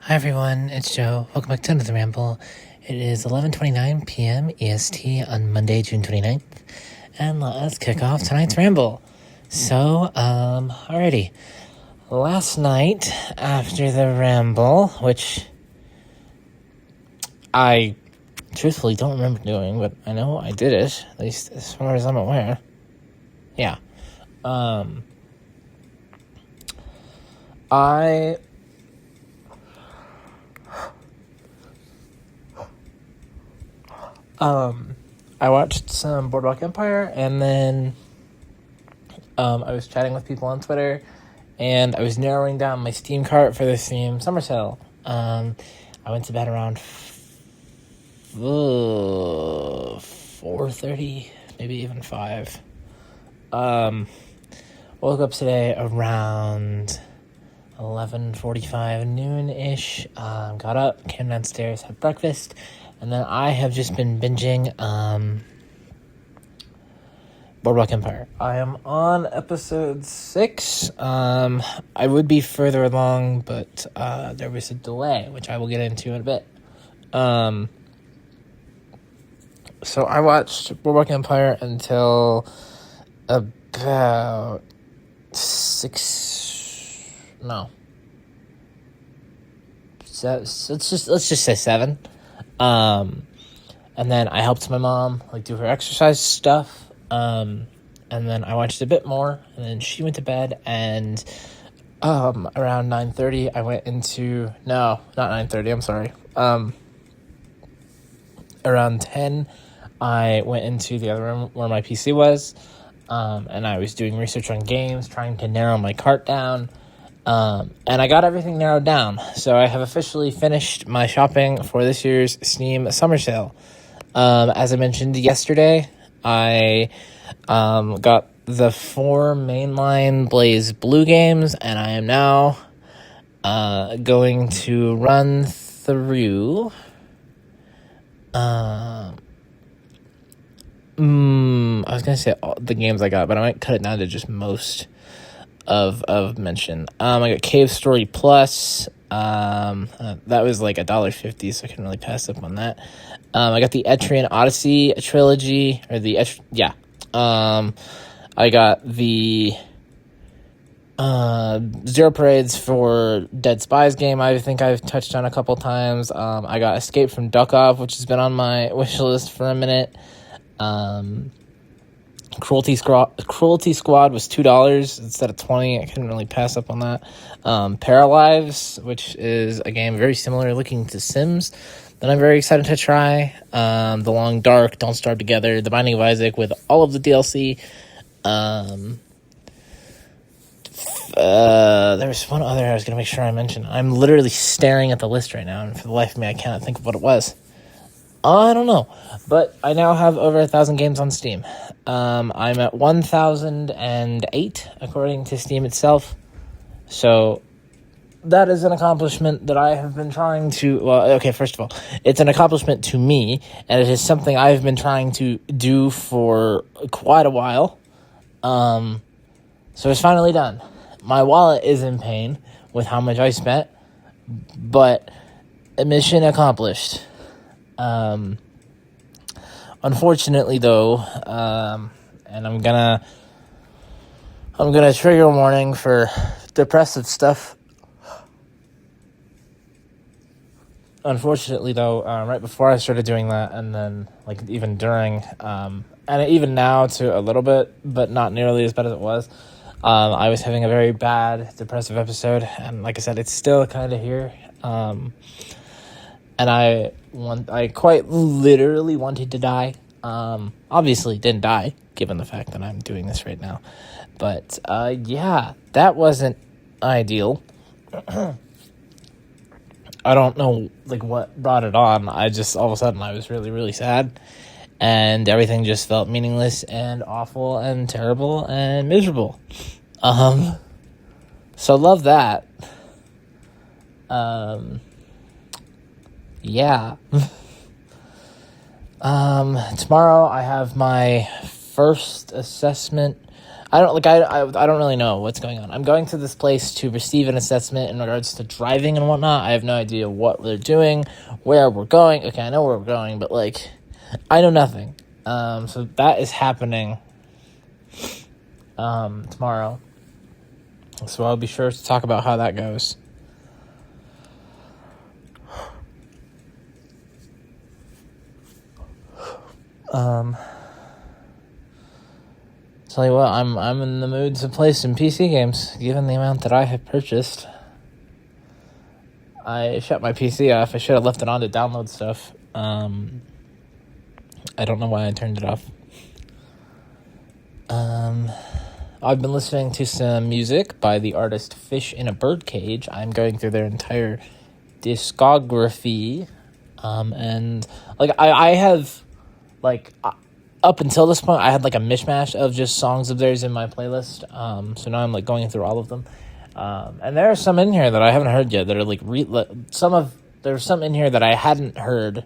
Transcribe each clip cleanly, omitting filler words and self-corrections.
Hi everyone, it's Joe. Welcome back to another ramble. It is 11:29 p.m. EST on Monday, June 29th, and let's kick off tonight's ramble. So, alrighty. Last night, after the ramble, which I truthfully don't remember doing, but I know I did it, at least as far as I'm aware. Yeah. I watched some Boardwalk Empire, and then I was chatting with people on Twitter, and I was narrowing down my Steam cart for the Steam Summer Sale. I went to bed around 4:30, maybe even 5. Woke up today around 11:45, noon-ish. Got up, came downstairs, had breakfast, and then I have just been binging Boardwalk Empire. I am on episode 6. I would be further along, but there was a delay, which I will get into in a bit. So I watched Boardwalk Empire until about 6. No. So let's just say 7. And then I helped my mom do her exercise stuff. And then I watched a bit more, and then she went to bed, and around 9:30 I went into not 9:30, I'm sorry. Around 10 I went into the other room where my PC was, and I was doing research on games, trying to narrow my cart down. And I got everything narrowed down. So I have officially finished my shopping for this year's Steam Summer Sale. As I mentioned yesterday, I got the 4 mainline Blaze Blue games, and I am now going to run through I was going to say all the games I got, but I might cut it down to just most of mention. I got Cave Story Plus. That was like $1.50, so I couldn't really pass up on that. I got the Etrian Odyssey trilogy, or I got the Zero Parades for Dead Spies game. I think I've touched on a couple times. I got Escape from Duckov, which has been on my wish list for a minute. Cruelty Squad was $2 instead of $20. I couldn't really pass up on that. Paralives, which is a game very similar looking to Sims that I'm very excited to try. The Long Dark, Don't Starve Together, The Binding of Isaac with all of the DLC. There was one other I was going to make sure I mentioned. I'm literally staring at the list right now, and for the life of me, I cannot think of what it was. I don't know, but I now have over 1,000 games on Steam. I'm at 1,008 according to Steam itself. So that is an accomplishment that I have been trying to. Well, okay, first of all, it's an accomplishment to me, and it is something I've been trying to do for quite a while. So it's finally done. My wallet is in pain with how much I spent, but mission accomplished. Unfortunately though, and I'm gonna trigger warning for depressive stuff. Unfortunately though, right before I started doing that, and then even during, and even now to a little bit, but not nearly as bad as it was, I was having a very bad depressive episode, and like I said, it's still kind of here. And I quite literally wanted to die. Obviously didn't die, given the fact that I'm doing this right now. But, yeah, that wasn't ideal. I don't know, what brought it on. I just, all of a sudden, I was really, really sad. And everything just felt meaningless and awful and terrible and miserable. So love that. Yeah. Tomorrow I have my first assessment I don't really know what's going on. I'm going to this place to receive an assessment in regards to driving and whatnot. I have no idea what they're doing, where we're going. Okay, I know where we're going, but like, I know nothing. So that is happening tomorrow. So I'll be sure to talk about how that goes. Tell you what, I'm in the mood to play some PC games, given the amount that I have purchased. I shut my PC off. I should have left it on to download stuff. I don't know why I turned it off. I've been listening to some music by the artist Fish in a Birdcage. I'm going through their entire discography. And like I have like up until this point, I had like a mishmash of just songs of theirs in my playlist. So now I'm like going through all of them. And there are some in here that I haven't heard yet that are like there's some in here that I hadn't heard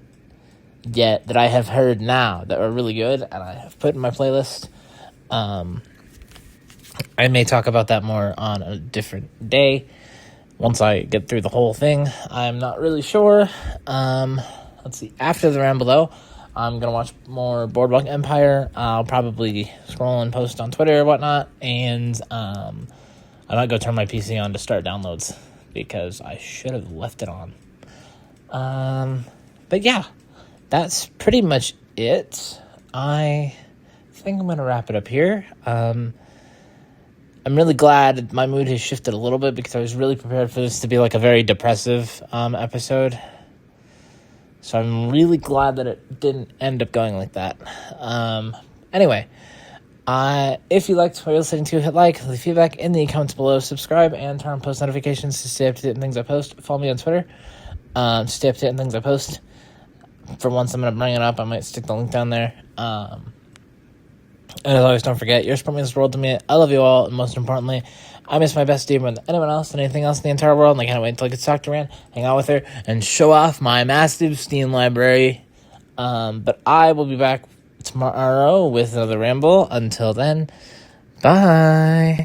yet that I have heard now that are really good and I have put in my playlist. I may talk about that more on a different day once I get through the whole thing. I'm not really sure. Let's see. After the ramble, though, I'm going to watch more Boardwalk Empire. I'll probably scroll and post on Twitter or whatnot. And I might go turn my PC on to start downloads because I should have left it on. But yeah, that's pretty much it. I think I'm going to wrap it up here. I'm really glad my mood has shifted a little bit because I was really prepared for this to be like a very depressive episode. So I'm really glad that it didn't end up going like that. Anyway, if you liked what you're listening to, hit like, leave feedback in the comments below, subscribe, and turn on post notifications to stay up to date on things I post. Follow me on Twitter to stay up to date on things I post. For once, I'm going to bring it up. I might stick the link down there. And as always, don't forget, your support means the world to me. I love you all, and most importantly, I miss my bestie more than anyone else and anything else in the entire world, and I can't wait until I get to talk to Rand, hang out with her, and show off my massive Steam library. But I will be back tomorrow with another ramble. Until then, bye!